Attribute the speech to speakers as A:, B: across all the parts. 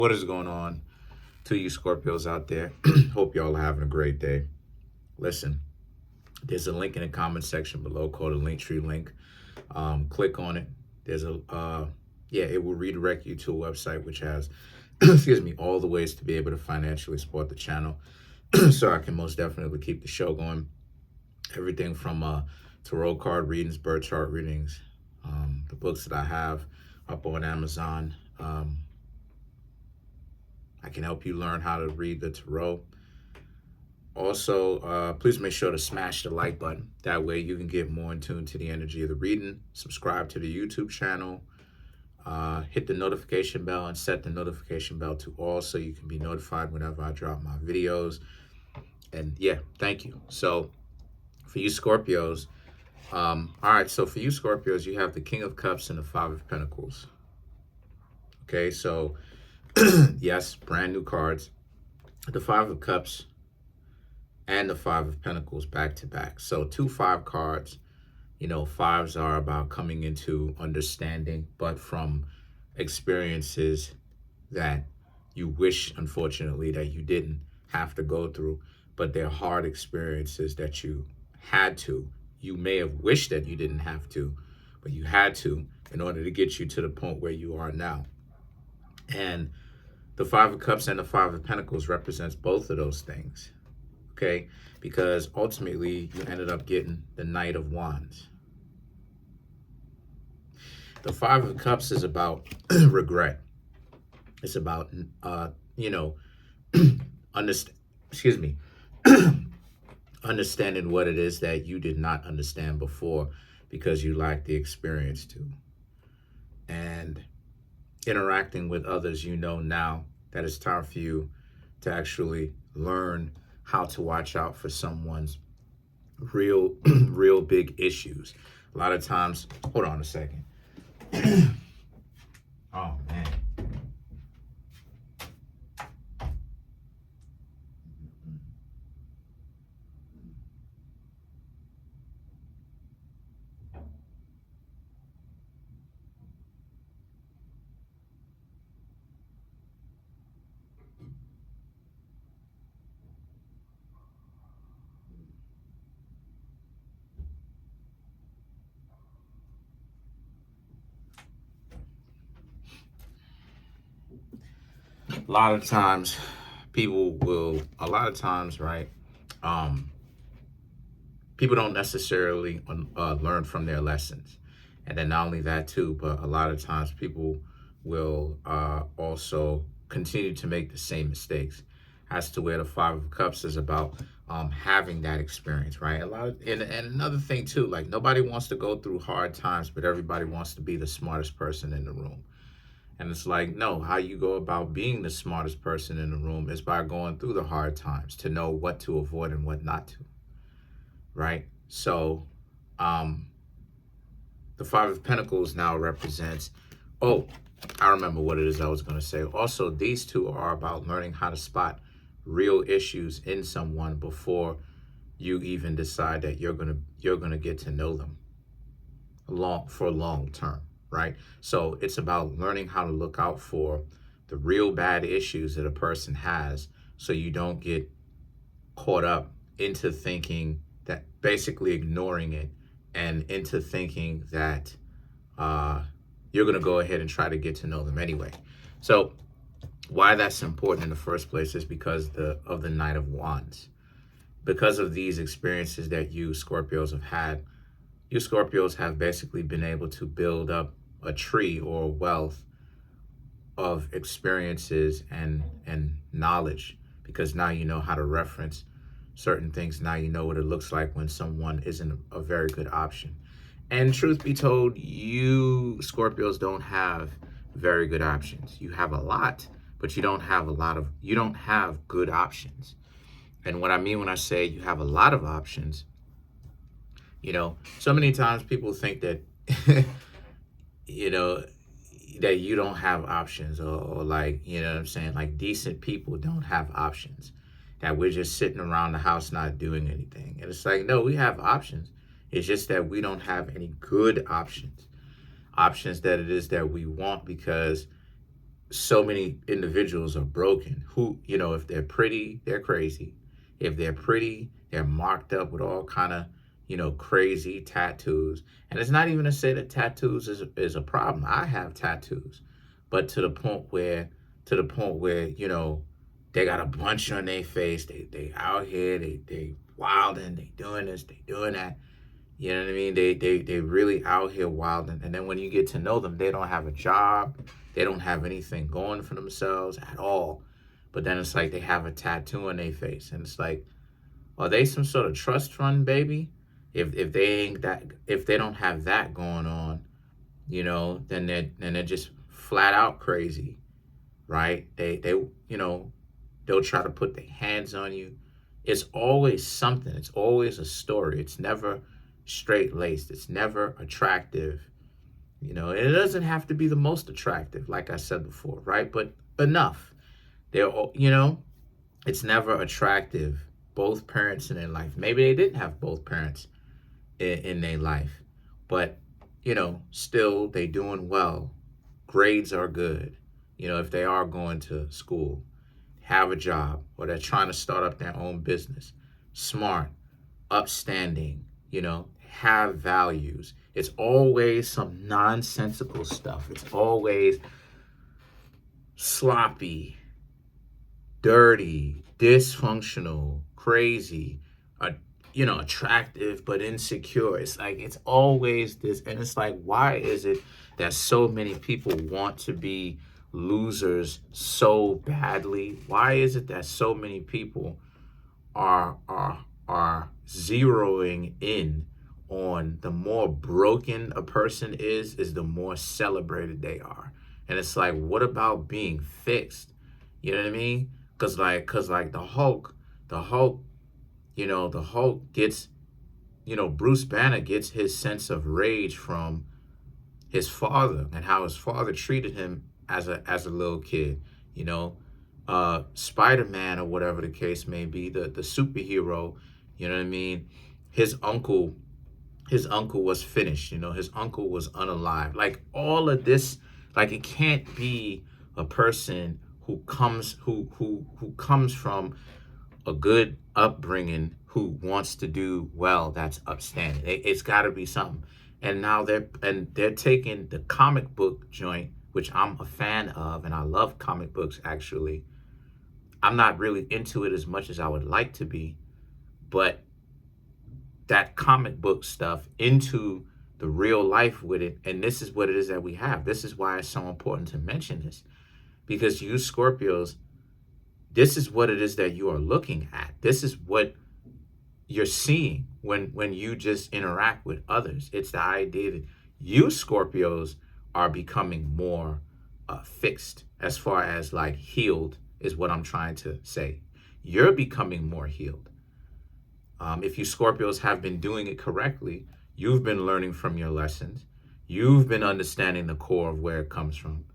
A: What is going on to you Scorpios out there? Hope y'all are having a great day. Listen, there's a link in the comment section below called a Linktree link. Click on it. There's it will redirect you to a website which has, excuse me, all the ways to be able to financially support the channel, so I can most definitely keep the show going. Everything from tarot card readings, birth chart readings, the books that I have up on Amazon. I can help you learn how to read the tarot. Also, please make sure to smash the like button. That way you can get more in tune to the energy of the reading. Subscribe to the YouTube channel. Hit the notification bell and set the notification bell to all so you can be notified whenever I drop my videos. And yeah, thank you. So for you Scorpios, all right, so for you Scorpios, you have the King of Cups and the Five of Pentacles. Okay, so yes, brand new cards. The Five of Cups and the Five of Pentacles back to back. So 2 5 cards. You know, fives are about coming into understanding, but from experiences that you wish, unfortunately, that you didn't have to go through, but they're hard experiences that you had to. You may have wished that you didn't have to, but you had to in order to get you to the point where you are now. And the Five of Cups and the Five of Pentacles represents both of those things, okay? Because ultimately, you ended up getting the Knight of Wands. The Five of Cups is about regret. It's about, understanding what it is that you did not understand before because you lacked the experience to. And interacting with others, you know now that it's time for you to actually learn how to watch out for someone's real big issues. A lot of times, hold on a second. Oh man. A lot of times, right? People don't necessarily learn from their lessons. And then not only that too, but a lot of times people will also continue to make the same mistakes, as to where the Five of Cups is about having that experience, right? And another thing too, like nobody wants to go through hard times, but everybody wants to be the smartest person in the room. And it's like, no, how you go about being the smartest person in the room is by going through the hard times to know what to avoid and what not to, right? So the Five of Pentacles now represents, I remember what it is I was going to say. Also, these two are about learning how to spot real issues in someone before you even decide that you're gonna get to know them long term. Right? So it's about learning how to look out for the real bad issues that a person has, so you don't get caught up into thinking that, basically ignoring it, and into thinking that you're going to go ahead and try to get to know them anyway. So why that's important in the first place is because of the Knight of Wands. Because of these experiences that you Scorpios have had, you Scorpios have basically been able to build up a tree or a wealth of experiences and knowledge, because now you know how to reference certain things. Now you know what it looks like when someone isn't a very good option. And truth be told, you Scorpios don't have very good options. You have a lot, but you don't have good options. And what I mean when I say you have a lot of options, so many times people think that that you don't have options, or like, what I'm saying, like decent people don't have options, that we're just sitting around the house not doing anything. And it's like, no, we have options. It's just that we don't have any good options that it is that we want, because so many individuals are broken. Who, if they're pretty, they're crazy. If they're pretty, they're marked up with all kind of, crazy tattoos. And it's not even to say that tattoos is a problem. I have tattoos, but to the point where they got a bunch on their face. They out here. They wilding. They doing this. They doing that. You know what I mean? They really out here wilding. And then when you get to know them, they don't have a job. They don't have anything going for themselves at all. But then it's like they have a tattoo on their face. And it's like, are they some sort of trust fund baby? If they ain't that, if they don't have that going on, then they're just flat out crazy, right? They'll try to put their hands on you. It's always something. It's always a story. It's never straight laced. It's never attractive. And it doesn't have to be the most attractive, like I said before, right? But enough. They're all, it's never attractive. Both parents in their life. Maybe they didn't have both parents in their life, but still they doing well. Grades are good. If they are going to school, have a job, or they're trying to start up their own business. Smart, upstanding, have values. It's always some nonsensical stuff. It's always sloppy, dirty, dysfunctional, crazy, attractive but insecure. It's like it's always this, and it's like, why is it that so many people want to be losers so badly? Why is it that so many people are zeroing in on the more broken a person is the more celebrated they are? And it's like, what about being fixed? You know what I mean? Cause like the Hulk gets, Bruce Banner gets his sense of rage from his father and how his father treated him as a little kid. Spider-Man, or whatever the case may be, the superhero, you know what I mean? His uncle was finished, his uncle was unalive. Like all of this, like it can't be a person who comes from a good upbringing who wants to do well that's upstanding. It's got to be something. And now they're taking the comic book joint, which I'm a fan of, and I love comic books actually. I'm not really into it as much as I would like to be, but that comic book stuff into the real life with it. And this is what it is that we have. This is why it's so important to mention this, because you Scorpios, this is what it is that you are looking at. This is what you're seeing when you just interact with others. It's the idea that you Scorpios are becoming more fixed, as far as like healed is what I'm trying to say. You're becoming more healed. If you Scorpios have been doing it correctly, you've been learning from your lessons. You've been understanding the core of where it comes from.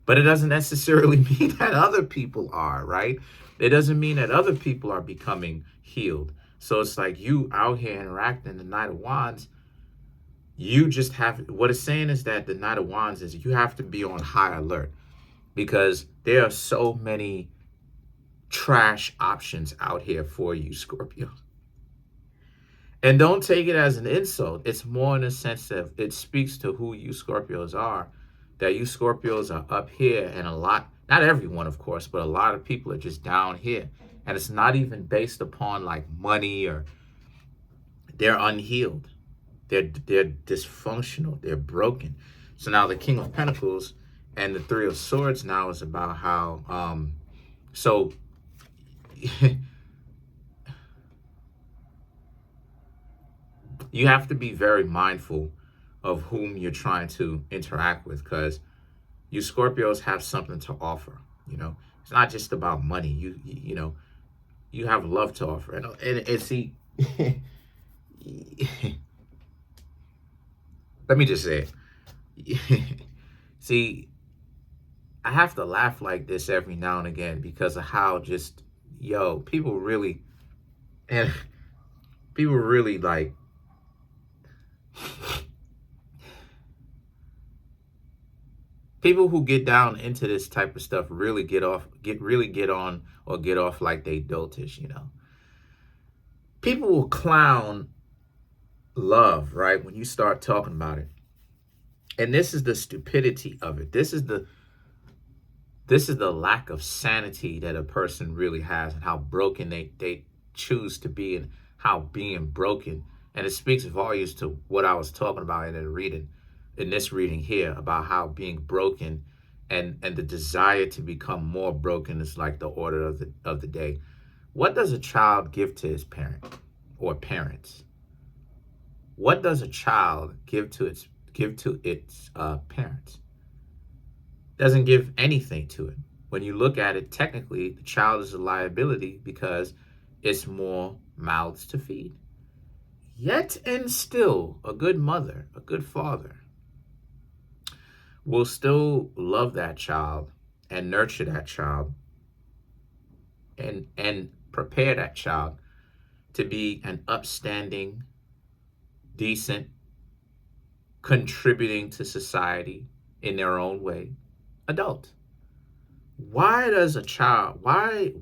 A: But it doesn't necessarily mean that other people are, right? It doesn't mean that other people are becoming healed. So it's like you out here interacting the Knight of Wands. You just have, what it's saying is that the Knight of Wands is you have to be on high alert, because there are so many trash options out here for you, Scorpio. And don't take it as an insult. It's more in the sense that it speaks to who you Scorpios are, that you Scorpios are up here, and a lot, not everyone, of course, but a lot of people are just down here. And it's not even based upon like money, or they're unhealed. They're dysfunctional. They're broken. So now the King of Pentacles and the Three of Swords now is about how, so you have to be very mindful of whom you're trying to interact with, because you Scorpios have something to offer. It's not just about money. You have love to offer, and see, let me just say it. See, I have to laugh like this every now and again because of how just, people really, and people really like, People who get down into this type of stuff really get on or get off like they doltish, you know. People will clown love, right? When you start talking about it. And this is the stupidity of it. This is the lack of sanity that a person really has, and how broken they choose to be, and how being broken. And it speaks volumes to what I was talking about in this reading here, about how being broken and the desire to become more broken is like the order of the day. What does a child give to his parent or parents? What does a child give to its parents? Doesn't give anything to it. When you look at it, technically, the child is a liability because it's more mouths to feed. Yet and still, a good mother, a good father, will still love that child and nurture that child and prepare that child to be an upstanding, decent, contributing to society in their own way adult. Why does a child, why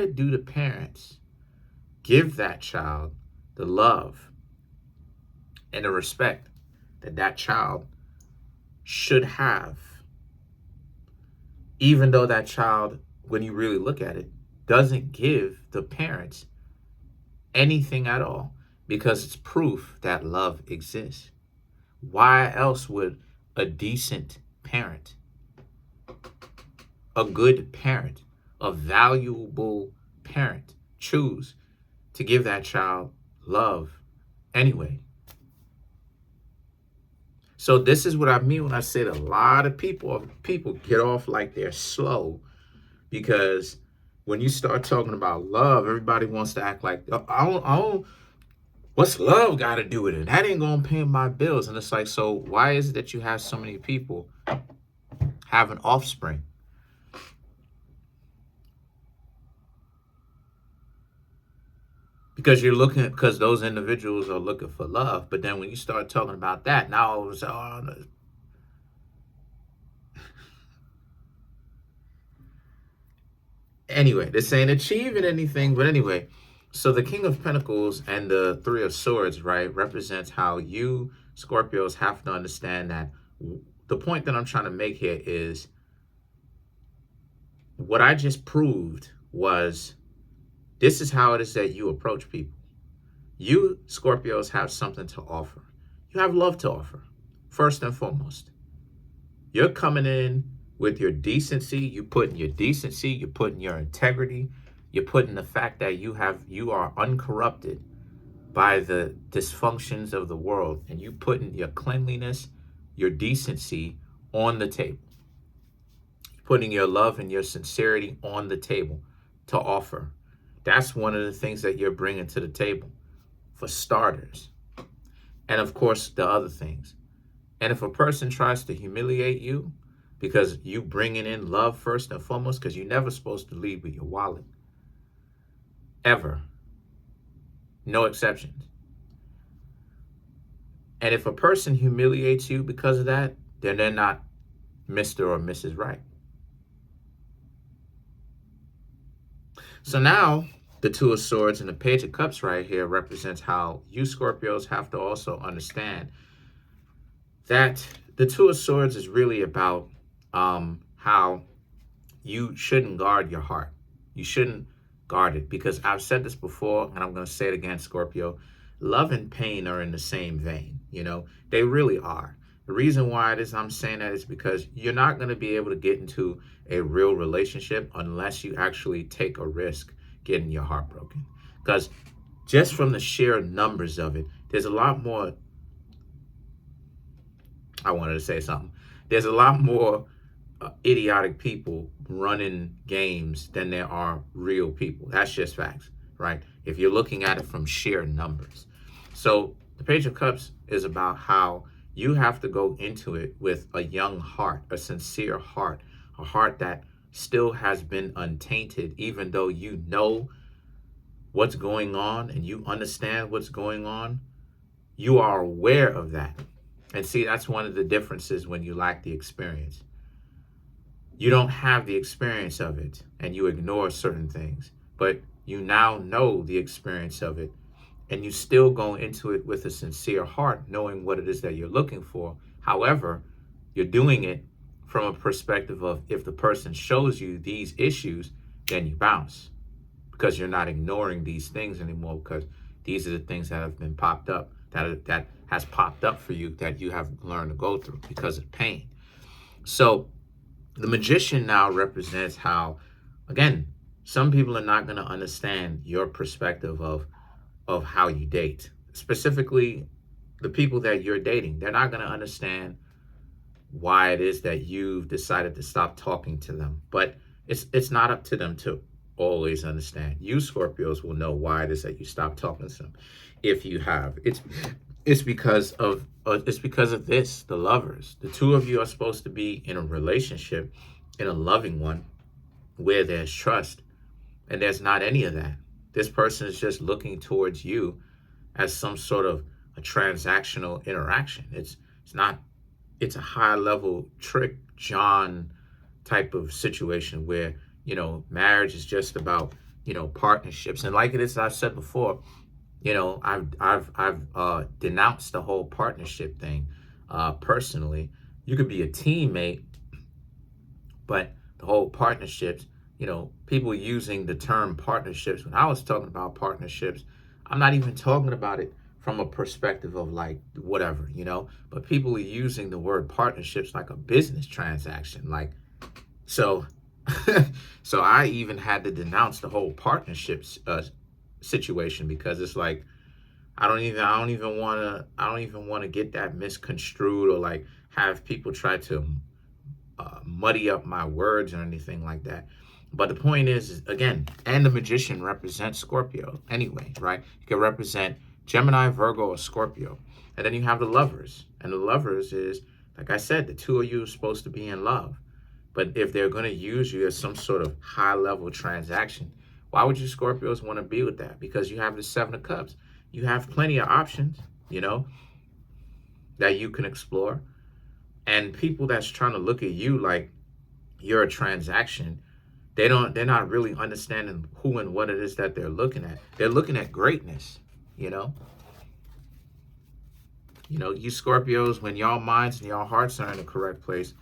A: do the parents give that child the love and the respect that that child should have, even though that child, when you really look at it, doesn't give the parents anything at all, because it's proof that love exists? Why else would a decent parent, a good parent, a valuable parent choose to give that child love anyway? So this is what I mean when I say that a lot of people get off like they're slow, because when you start talking about love, everybody wants to act like, I don't, what's love got to do with it? That ain't going to pay my bills. And it's like, so why is it that you have so many people having offspring? Because those individuals are looking for love. But then when you start talking about that, now all of a sudden, oh, anyway, this ain't achieving anything. But anyway, so the King of Pentacles and the Three of Swords, right, represents how you Scorpios have to understand that the point that I'm trying to make here is what I just proved was, this is how it is that you approach people. You Scorpios have something to offer. You have love to offer, first and foremost. You're coming in with your decency. You putting your decency. You're putting your integrity. You're putting the fact that you are uncorrupted by the dysfunctions of the world, and you putting your cleanliness, your decency on the table. Putting your love and your sincerity on the table to offer. That's one of the things that you're bringing to the table, for starters. And of course, the other things. And if a person tries to humiliate you because you bringing in love first and foremost, because you're never supposed to lead with your wallet. Ever. No exceptions. And if a person humiliates you because of that, then they're not Mr. or Mrs. Right. So now, the Two of Swords and the Page of Cups right here represents how you Scorpios have to also understand that the Two of Swords is really about how you shouldn't guard your heart. You shouldn't guard it, because I've said this before, and I'm going to say it again, Scorpio. Love and pain are in the same vein. You know, they really are. The reason why it is I'm saying that is because you're not going to be able to get into a real relationship unless you actually take a risk getting your heart broken. Because just from the sheer numbers of it, there's a lot more. I wanted to say something. There's a lot more idiotic people running games than there are real people. That's just facts, right? If you're looking at it from sheer numbers. So the Page of Cups is about how you have to go into it with a young heart, a sincere heart, a heart that still has been untainted, even though you know what's going on and you understand what's going on. You are aware of that. And see, that's one of the differences when you lack the experience. You don't have the experience of it and you ignore certain things, but you now know the experience of it and you still go into it with a sincere heart, knowing what it is that you're looking for. However, you're doing it from a perspective of, if the person shows you these issues, then you bounce, because you're not ignoring these things anymore, because these are the things that have been popped up, that has popped up for you, that you have learned to go through because of pain. So the Magician now represents how, again, some people are not going to understand your perspective of how you date. Specifically, the people that you're dating, they're not going to understand why it is that you've decided to stop talking to them. But it's not up to them to always understand. You Scorpios will know why it is that you stop talking to them. If you have, it's because of this, the lovers. The two of you are supposed to be in a relationship, in a loving one, where there's trust, and there's not any of that. This person is just looking towards you as some sort of a transactional interaction. It's not. It's a high level trick John type of situation where, marriage is just about, partnerships. And like it is, I've said before, I've denounced the whole partnership thing personally. You could be a teammate, but the whole partnerships, people using the term partnerships. When I was talking about partnerships, I'm not even talking about it from a perspective of like whatever, but people are using the word partnerships like a business transaction. Like, so, so I even had to denounce the whole partnerships situation, because it's like, I don't even want to get that misconstrued, or like have people try to muddy up my words or anything like that. But the point is, again, and the Magician represents Scorpio anyway, right? You can represent Gemini, Virgo, or Scorpio. And then you have the lovers. And the lovers is, like I said, the two of you are supposed to be in love. But if they're going to use you as some sort of high-level transaction, why would you Scorpios want to be with that? Because you have the Seven of Cups. You have plenty of options, that you can explore. And people that's trying to look at you like you're a transaction, they're not really understanding who and what it is that they're looking at. They're looking at greatness, you Scorpios, when y'all minds and y'all hearts are in the correct place,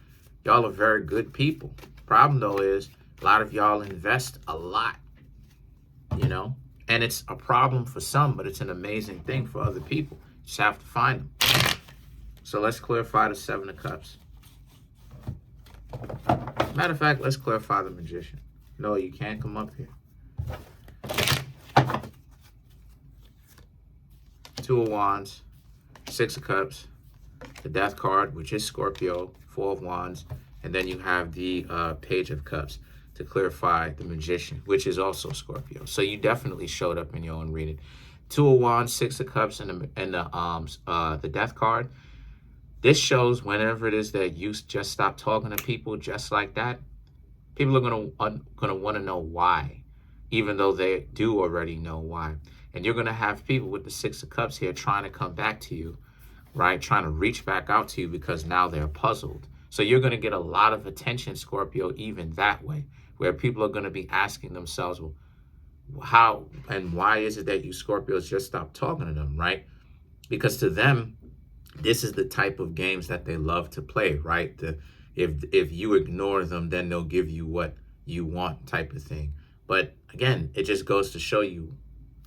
A: y'all are very good people. Problem though is, a lot of y'all invest a lot, and it's a problem for some, but it's an amazing thing for other people. You just have to find them. So let's clarify the Seven of Cups. Matter of fact, let's clarify the Magician. No, you can't come up here. Two of Wands, Six of Cups, the Death card, which is Scorpio, Four of Wands, and then you have the Page of Cups to clarify the Magician, which is also Scorpio. So you definitely showed up in your own reading. Two of Wands, Six of Cups, and the Death card. This shows whenever it is that you just stop talking to people just like that, people are gonna want to know why, even though they do already know why. And you're gonna have people with the Six of Cups here trying to come back to you, right? Trying to reach back out to you because now they're puzzled. So you're gonna get a lot of attention, Scorpio, even that way, where people are gonna be asking themselves, well, how and why is it that you Scorpios just stop talking to them, right? Because to them, this is the type of games that they love to play, right? If you ignore them, then they'll give you what you want type of thing. But again, it just goes to show you,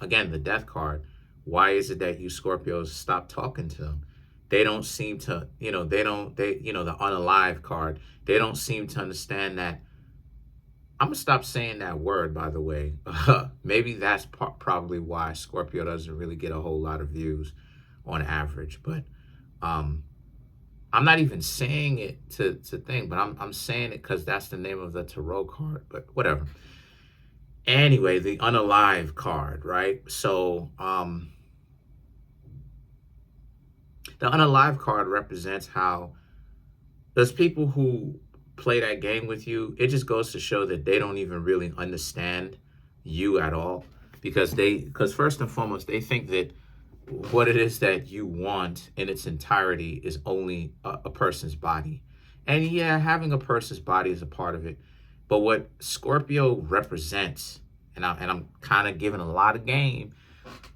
A: again, the Death card, why is it that you Scorpios stop talking to them? They don't seem to, the unalive card, they don't seem to understand that. I'm going to stop saying that word, by the way. Maybe that's probably why Scorpio doesn't really get a whole lot of views on average. But I'm not even saying it to think, but I'm saying it because that's the name of the tarot card, but whatever. Anyway, the unalive card, right? So the unalive card represents how those people who play that game with you, it just goes to show that they don't even really understand you at all, because first and foremost, they think that what it is that you want in its entirety is only a person's body. And yeah, having a person's body is a part of it. But what Scorpio represents, and I'm kind of giving a lot of game,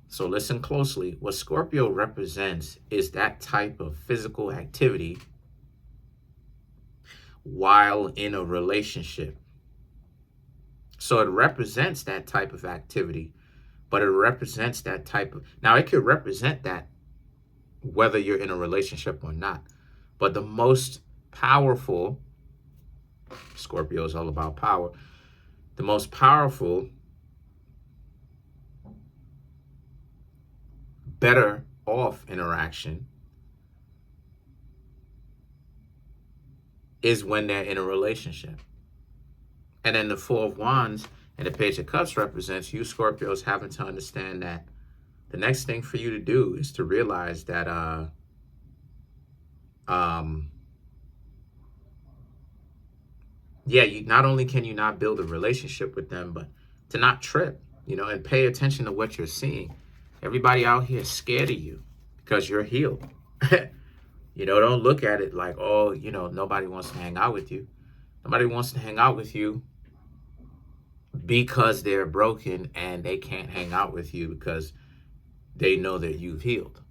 A: so listen closely. What Scorpio represents is that type of physical activity while in a relationship. So it represents that type of activity, but it represents that type of, now it could represent that whether you're in a relationship or not. But the most powerful, Scorpio is all about power, the most powerful, better off interaction is when they're in a relationship. And then the Four of Wands and the Page of Cups represents you Scorpios having to understand that the next thing for you to do is to realize that yeah, you not only can you not build a relationship with them, but to not trip, and pay attention to what you're seeing. Everybody out here is scared of you because you're healed. Don't look at it like, oh, nobody wants to hang out with you. Nobody wants to hang out with you because they're broken and they can't hang out with you because they know that you've healed.